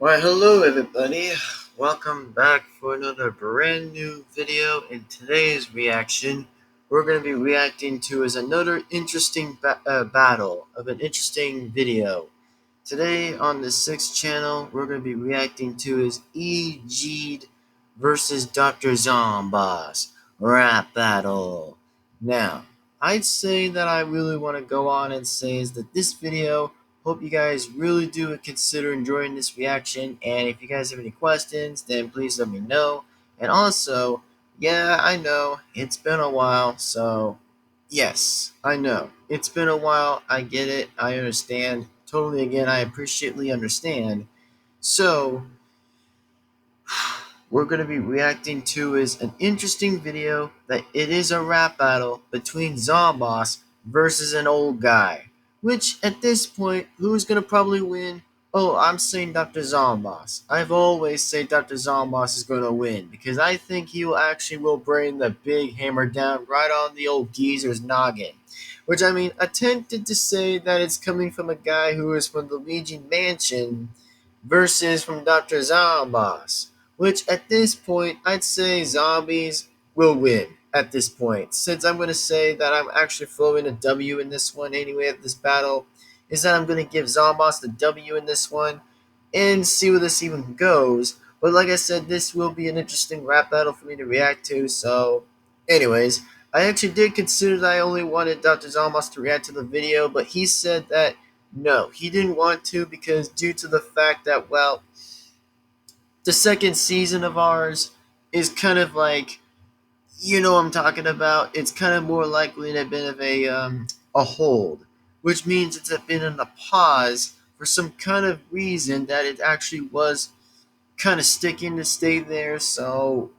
Why, hello everybody. Welcome back for another brand new video. In today's reaction, we're going to be reacting to is another interesting battle of an interesting video. Today on the 6th channel, we're going to be reacting to is Gadd versus Dr. Zomboss rap battle. Now, I'd say that I really want to go on and say is that this video, hope you guys really do consider enjoying this reaction, and if you guys have any questions, then please let me know. And also, yeah, I know, it's been a while, so yes, I know. It's been a while, I get it, I understand. Totally, again, I appreciately understand. So, we're going to be reacting to is an interesting video that it is a rap battle between Zomboss versus an old guy. Which, at this point, who's going to probably win? Oh, I'm saying Dr. Zomboss. I've always said Dr. Zomboss is going to win because I think he will actually will bring the big hammer down right on the old geezer's noggin. Which, I mean, attempted to say that it's coming from a guy who is from the Legion Mansion versus from Dr. Zomboss, which at this point I'd say zombies will win at this point. Since I'm going to say that I'm actually throwing a W in this one anyway at this battle, is that I'm going to give Zomboss the W in this one and see where this even goes. But like I said, this will be an interesting rap battle for me to react to. So, anyways, I actually did consider that I only wanted Dr. Zomboss to react to the video, but he said that no, he didn't want to because due to the fact that, well, the second season of ours is kind of like, you know what I'm talking about. It's kind of more likely to have been of a hold, which means it's been in a pause for some kind of reason that it actually was kind of sticking to stay there. So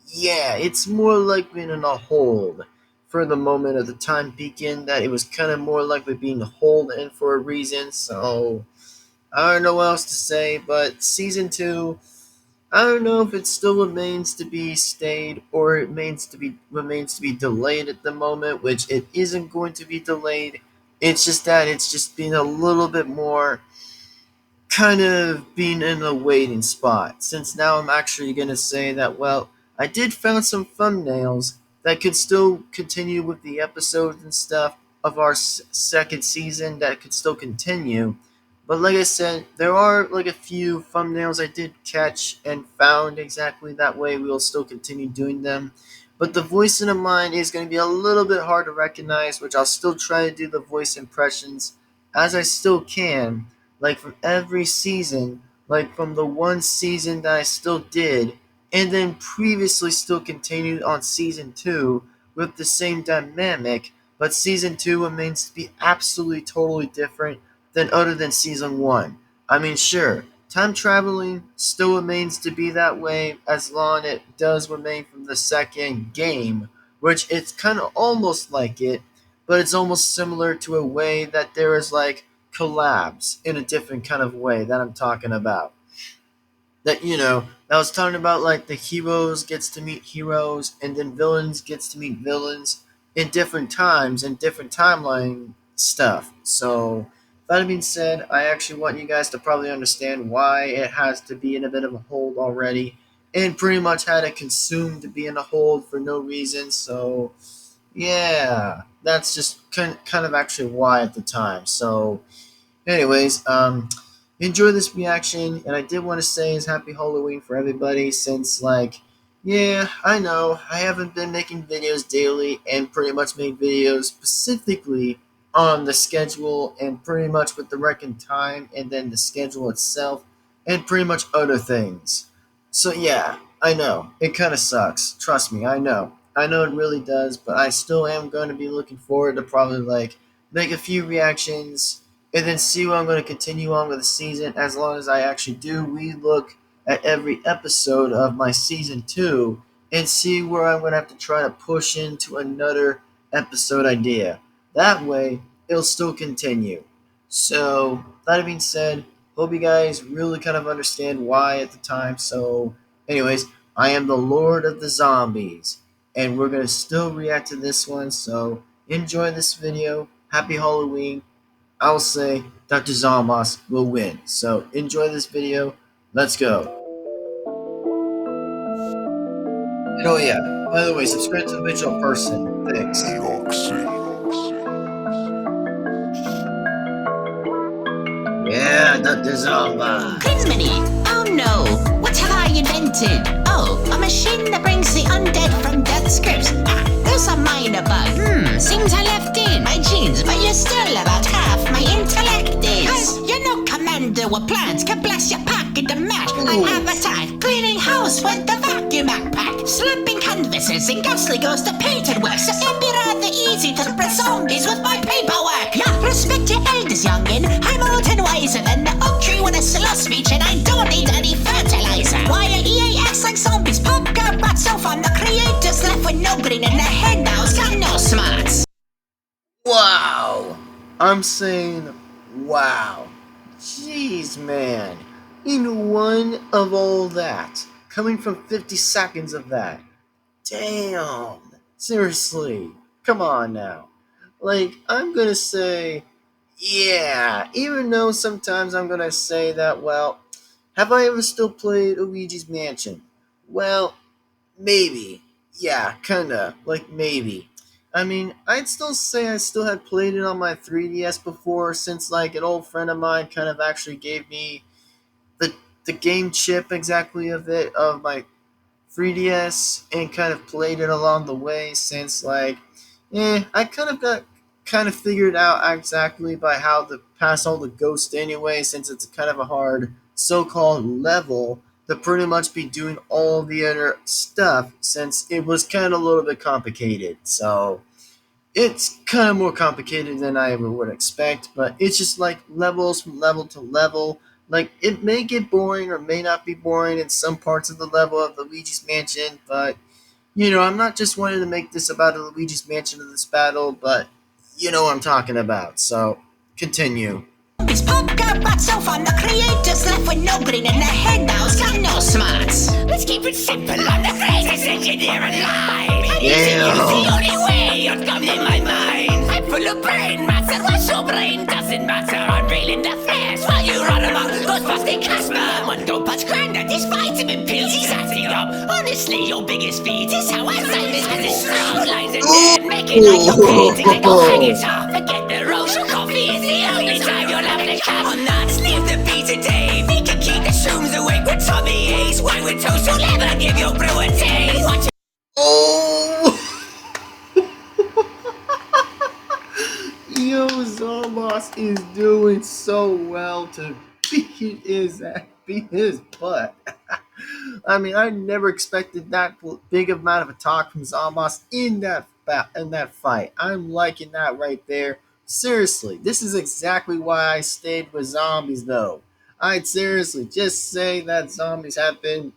yeah, it's more likely in a hold for the moment of the time beacon that it was kind of more likely being hold in for a reason. So I don't know what else to say, but season 2, I don't know if it still remains to be stayed or it remains to be delayed at the moment, which it isn't going to be delayed. It's just that it's just been a little bit more kind of being in a waiting spot. Since now I'm actually going to say that, well, I did found some thumbnails that could still continue with the episodes and stuff of our second season that could still continue. But like I said, there are like a few thumbnails I did catch and found exactly that way. We will still continue doing them. But the voice in mine is going to be a little bit hard to recognize, which I'll still try to do the voice impressions as I still can, like from every season, like from the one season that I still did, and then previously still continued on season 2 with the same dynamic, but season 2 remains to be absolutely totally different than other than season 1. I mean, sure, time traveling still remains to be that way as long as it does remain from the second game, which it's kind of almost like it, but it's almost similar to a way that there is like collabs in a different kind of way that I'm talking about. That, you know, I was talking about like the heroes gets to meet heroes and then villains gets to meet villains in different times and different timeline stuff. So that being said, I actually want you guys to probably understand why it has to be in a bit of a hold already and pretty much had it consumed to be in a hold for no reason. So yeah, that's just kind of actually why at the time. So anyways, enjoy this reaction, and I did want to say is happy Halloween for everybody since, like, yeah, I know, I haven't been making videos daily and pretty much made videos specifically on the schedule and pretty much with the reckon time and then the schedule itself and pretty much other things. So yeah, I know, it kind of sucks. Trust me, I know. I know it really does, but I still am going to be looking forward to probably, like, make a few reactions and then see what I'm going to continue on with the season as long as I actually do relook at every episode of my season 2 and see where I'm going to have to try to push into another episode idea. That way, it'll still continue. So, that being said, hope you guys really kind of understand why at the time. So, anyways, I am the Lord of the Zombies, and we're going to still react to this one. So, enjoy this video. Happy Halloween. I'll say Dr. Zomboss will win. So enjoy this video. Let's go. And oh yeah, by the way, subscribe to the visual person. Thanks. Yeah, Dr. Zomboss. Criminy! Oh no! What have I invented? Oh, a machine that brings the undead from death scripts. Ah, there's a minor bug. Seems I left in my genes, but you're still about half my intellect is. Cause you're no commander with plans, can blast your pack into mash. I have attack, cleaning house with the vacuum backpack, slapping canvases and ghastly goes to painted work. So it'd be rather easy to spread zombies with my paperwork. Yeah, respect your elders, youngin'. I'm old and wiser than the oak tree when I slow speech, and I don't need any fertilizer. While EA acts like zombies, pop got rats off on the creators left with no green in their head now. It's got no smarts. Wow. I'm saying wow. Jeez, man. In one of all that, coming from 50 seconds of that. Damn. Seriously. Come on now. Like, I'm gonna say, yeah, even though sometimes I'm gonna say that, well, have I ever still played Luigi's Mansion? Well, maybe. Yeah, kinda. Like, maybe. I mean, I'd still say I still had played it on my 3DS before, since, like, an old friend of mine kind of actually gave me the game chip exactly of my 3DS, and kind of played it along the way, since, like, I kind of figured out exactly by how to pass all the ghosts anyway, since it's kind of a hard so-called level to pretty much be doing all the other stuff, since it was kind of a little bit complicated. So it's kind of more complicated than I ever would expect, but it's just like levels from level to level. Like, it may get boring or may not be boring in some parts of the level of the Luigi's Mansion, but I'm not just wanting to make this about a Luigi's Mansion of this battle, but you know what I'm talking about, so continue. These pop got rats off on the creators left with no green in their head now. It's got no smarts. Let's keep it simple, I'm the greatest engineer alive. And it's the only way you're coming in my mind. I'm full of brain matter, what's your brain? Doesn't matter, I'm real in the flesh. While you run amok, those busting Casper. One don't punch Grandad, these vitamin pills he's acting up. Honestly, your biggest feat is how I say this, cause it's strong lines and then make it like you're painting and go hang it up. Forget the rose, your coffee is the only time you'll have to come on nuts. Leave the beat to Dave, he can keep the shrooms awake with Tommy Ace. Wine with toast, you'll never give your brew a taste. Watch Oh! Yo, Zomboss is doing so well to beat his butt. I mean, I never expected that big amount of a talk from Zomboss in that fight. I'm liking that right there. Seriously, this is exactly why I stayed with zombies, though. I'd seriously just say that zombies have been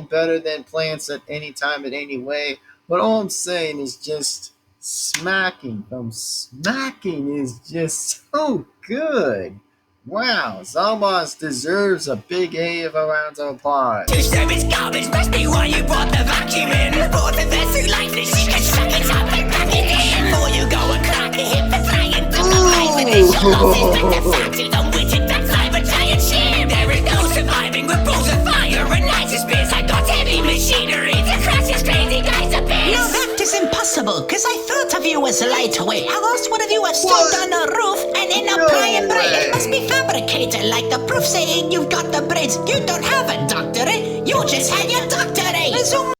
better than plants at any time in any way. But all I'm saying is just smacking is just so good. Wow, Zomboss deserves a big A of a round of applause. to service garbage must be why you brought the vacuum in. Brought the vessel lifeless, she can suck it up and pack it in. Before you go and crack the hip for trying to comprise with this, your losses with the fact you don't wit it, that's live a giant ship. There is no surviving with balls of fire and ice spears. I got heavy machinery to crash these crazy guys a bit. No, that is impossible, cause I thought of you as a lightweight. How else would you have stood on a roof and in a prying brain? It must be fabricated like the proof saying you've got the braids. You don't have a doctorate, you just had your doctorate.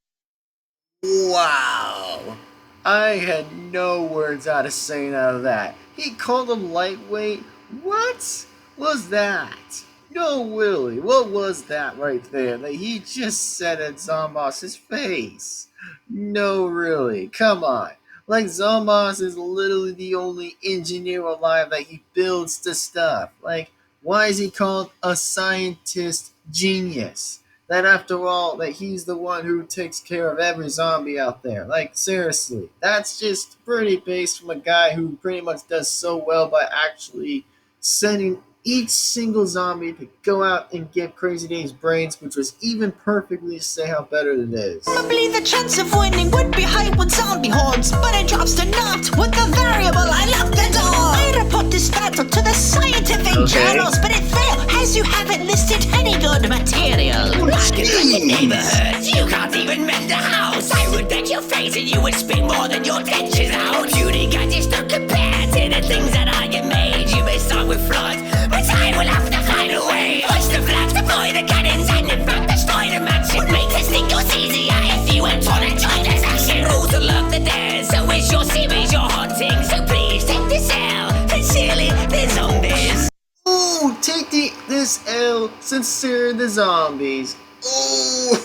Wow. I had no words out of saying out of that. He called him lightweight? What was that? No, Willie, what was that right there that he just said at Zomboss's face? No, really, come on. Like, Zomboss is literally the only engineer alive that he builds the stuff. Like, why is he called a scientist genius? That after all, that he's the one who takes care of every zombie out there. Like, seriously, that's just pretty based from a guy who pretty much does so well by actually sending each single zombie to go out and get Crazy Dave's brains, which was even perfectly to say how better it is. Probably the chance of winning would be high with zombie hordes, but it drops to naught with the variable I locked the door. I report this battle to the scientific journals, but it failed. as you haven't listed any good material. I can rent the Jeez. neighborhood, you can't even rent a house. I would bet your face and you would spit more than your dentures out. Beauty gadgets don't compare to the things that I get made. You may start with flaws, but I will have to find a way. Push the flags, deploy the cannons, and in fact destroy the mansion. Make this thing goes easier if you went on a joint transaction. Rules will love the dare, so it's your series you're haunting. So please take this L, sincerely, the zombies. Ooh, take this L, sincere the zombies. Ooh.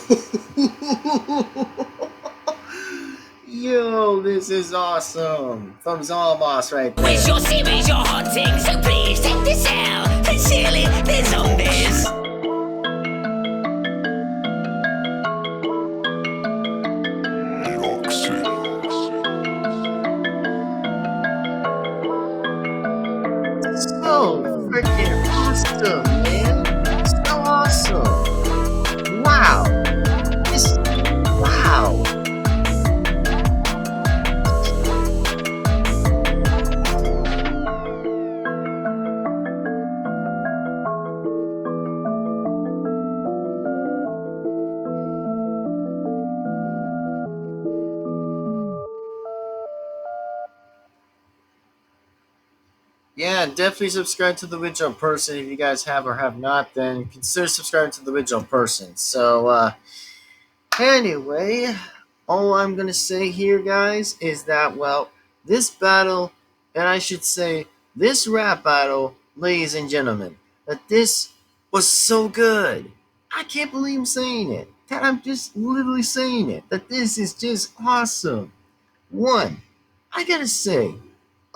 Yo, this is awesome. From Zomboss right there. It's your series you're haunting, so please take this L, sincerely, the zombies. So freaking awesome, man. So awesome. Wow. Wow. Yeah, definitely subscribe to the original person. If you guys have or have not, then consider subscribing to the original person. So, anyway, all I'm going to say here, guys, is that, well, this battle, and I should say, this rap battle, ladies and gentlemen, that this was so good. I can't believe I'm saying it. That I'm just literally saying it. That this is just awesome. One, I gotta say,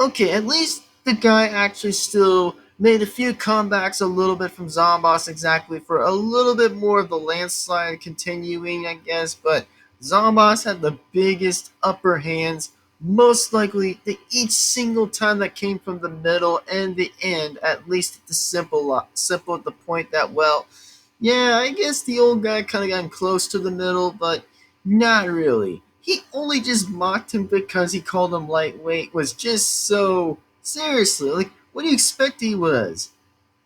okay, at least the guy actually still made a few comebacks a little bit from Zomboss exactly for a little bit more of the landslide continuing, I guess, but Zomboss had the biggest upper hands, most likely each single time that came from the middle and the end, at least at the simple at the point that, well, yeah, I guess the old guy kind of got him close to the middle, but not really. He only just mocked him because he called him lightweight, was just so. Seriously, like, what do you expect he was?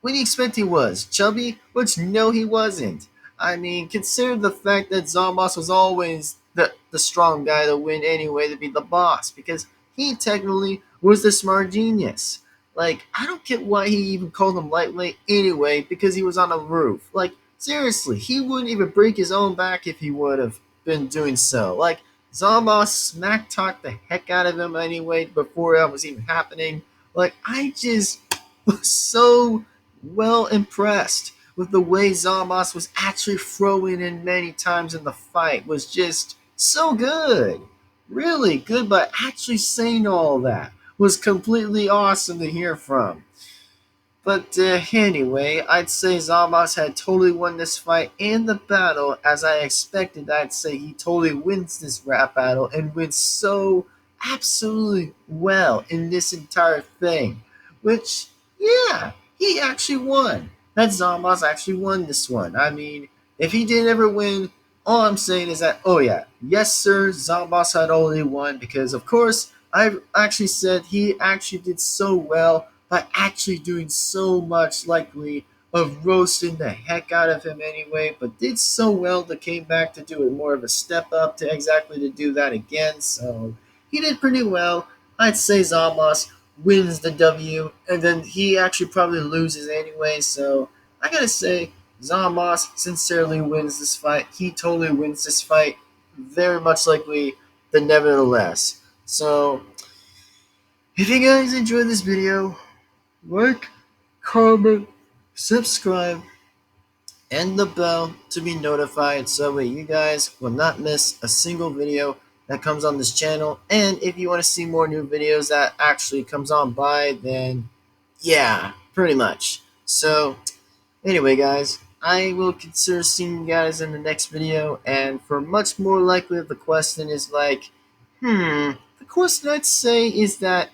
What do you expect he was? Chubby? Which, no, he wasn't. I mean, consider the fact that Zomboss was always the strong guy to win anyway, to be the boss, because he technically was the smart genius. Like, I don't get why he even called him lightweight anyway, because he was on a roof. Like, seriously, he wouldn't even break his own back if he would have been doing so. Like, Zomboss smack talked the heck out of him anyway before that was even happening. Like, I just was so well impressed with the way Zomboss was actually throwing in many times in the fight. Was just so good. Really good, but actually saying all that was completely awesome to hear from. But anyway, I'd say Zomboss had totally won this fight and the battle. As I expected, I'd say he totally wins this rap battle and wins so absolutely well in this entire thing. Which, yeah, he actually won. That Zomboss actually won this one. I mean, if he didn't ever win, all I'm saying is that, oh yeah, yes sir, Zomboss had already won because, of course, I've actually said he actually did so well by actually doing so much, likely, of roasting the heck out of him anyway, but did so well that came back to do it more of a step up to exactly to do that again. So he did pretty well. I'd say Zomboss wins the W, and then he actually probably loses anyway. So I gotta say, Zomboss sincerely wins this fight. He totally wins this fight, very much likely the nevertheless. So if you guys enjoyed this video, like, comment, subscribe, and the bell to be notified so that you guys will not miss a single video that comes on this channel. And if you want to see more new videos that actually comes on by, then yeah, pretty much. So anyway, guys, I will consider seeing you guys in the next video. And for much more likely, the question is like, the question I'd say is that,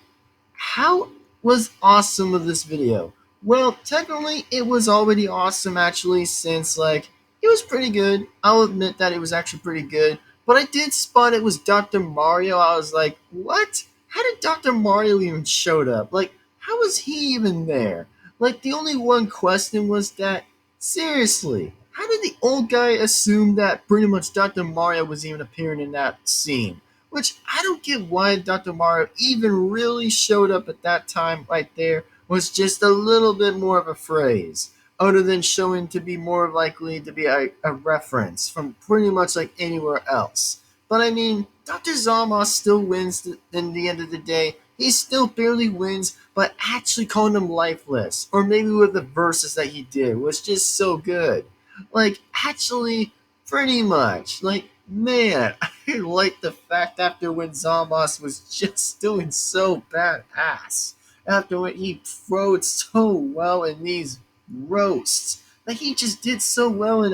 how was awesome of this video? Well, technically, it was already awesome actually, since like it was pretty good. I'll admit that it was actually pretty good. But I did spot it was Dr. Mario. I was like, what? How did Dr. Mario even showed up? Like, how was he even there? Like, the only one question was that, seriously, how did the old guy assume that pretty much Dr. Mario was even appearing in that scene? Which I don't get why Dr. Mario even really showed up at that time right there, was just a little bit more of a phrase, other than showing to be more likely to be a reference from pretty much like anywhere else. But I mean, Dr. Zomboss still wins in the end of the day. He still barely wins, but actually calling him lifeless, or maybe with the verses that he did, was just so good. Like, actually, pretty much. Like, man, I like the fact after when Zomboss was just doing so badass. After when he flowed so well in these roasts. Like, he just did so well in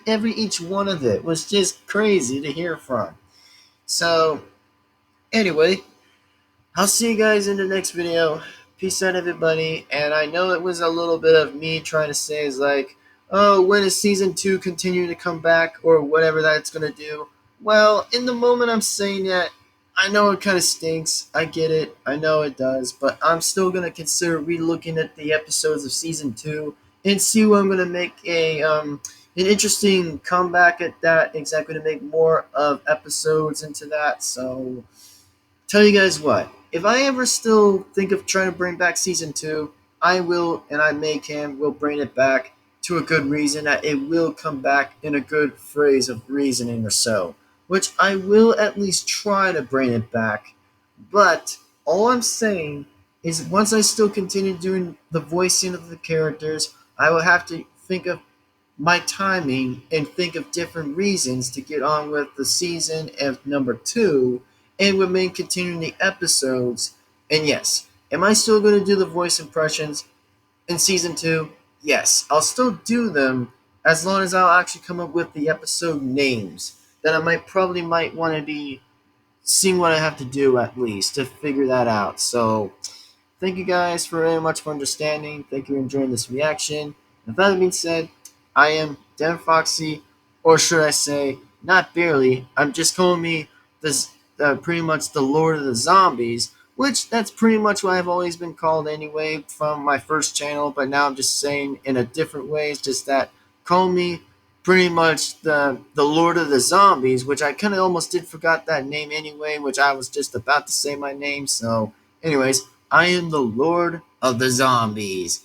every each one of it. Was just crazy to hear from. So, anyway, I'll see you guys in the next video. Peace out, everybody. And I know it was a little bit of me trying to say is like, oh, when is season 2 continue to come back or whatever that's going to do? Well, in the moment I'm saying that, I know it kind of stinks. I get it. I know it does. But I'm still going to consider re-looking at the episodes of season 2 and see what I'm going to make an interesting comeback at that. Exactly, to make more of episodes into that. So tell you guys what, if I ever still think of trying to bring back season 2, I will, and I will bring it back to a good reason that it will come back in a good phrase of reasoning or so, which I will at least try to bring it back. But all I'm saying is once I still continue doing the voicing of the characters, I will have to think of my timing and think of different reasons to get on with the season of number 2 and remain continuing the episodes. And yes, am I still going to do the voice impressions in season 2? Yes, I'll still do them as long as I'll actually come up with the episode names. Then I might want to be seeing what I have to do at least to figure that out. So thank you guys for very much for understanding. Thank you for enjoying this reaction. With that being said, I am Devin-Foxy, or should I say, not barely. I'm just calling me this pretty much the Lord of the Zombies, which that's pretty much what I've always been called anyway from my first channel. But now I'm just saying in a different way. It's just that call me pretty much the Lord of the Zombies, which I kind of almost did forgot that name anyway, which I was just about to say my name. So, anyways. I am the Lord of the Zombies.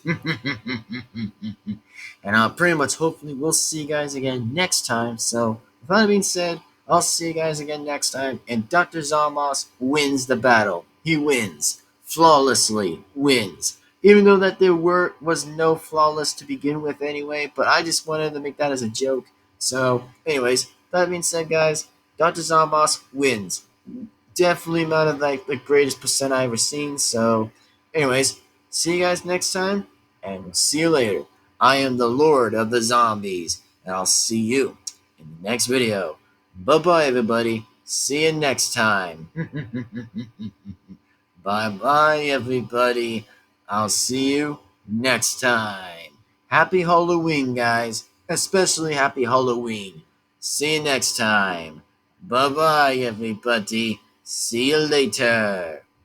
And I'll pretty much hopefully we'll see you guys again next time. So, with that being said, I'll see you guys again next time. And Dr. Zomboss wins the battle. He wins. Flawlessly wins. Even though that there was no flawless to begin with anyway. But I just wanted to make that as a joke. So, anyways, that being said, guys, Dr. Zomboss wins. Definitely not of like the greatest percent I ever seen. So, anyways, see you guys next time, and we'll see you later. I am the Lord of the Zombies, and I'll see you in the next video. Bye bye, everybody. See you next time. Bye bye, everybody. I'll see you next time. Happy Halloween, guys. Especially happy Halloween. See you next time. Bye bye, everybody. See you later.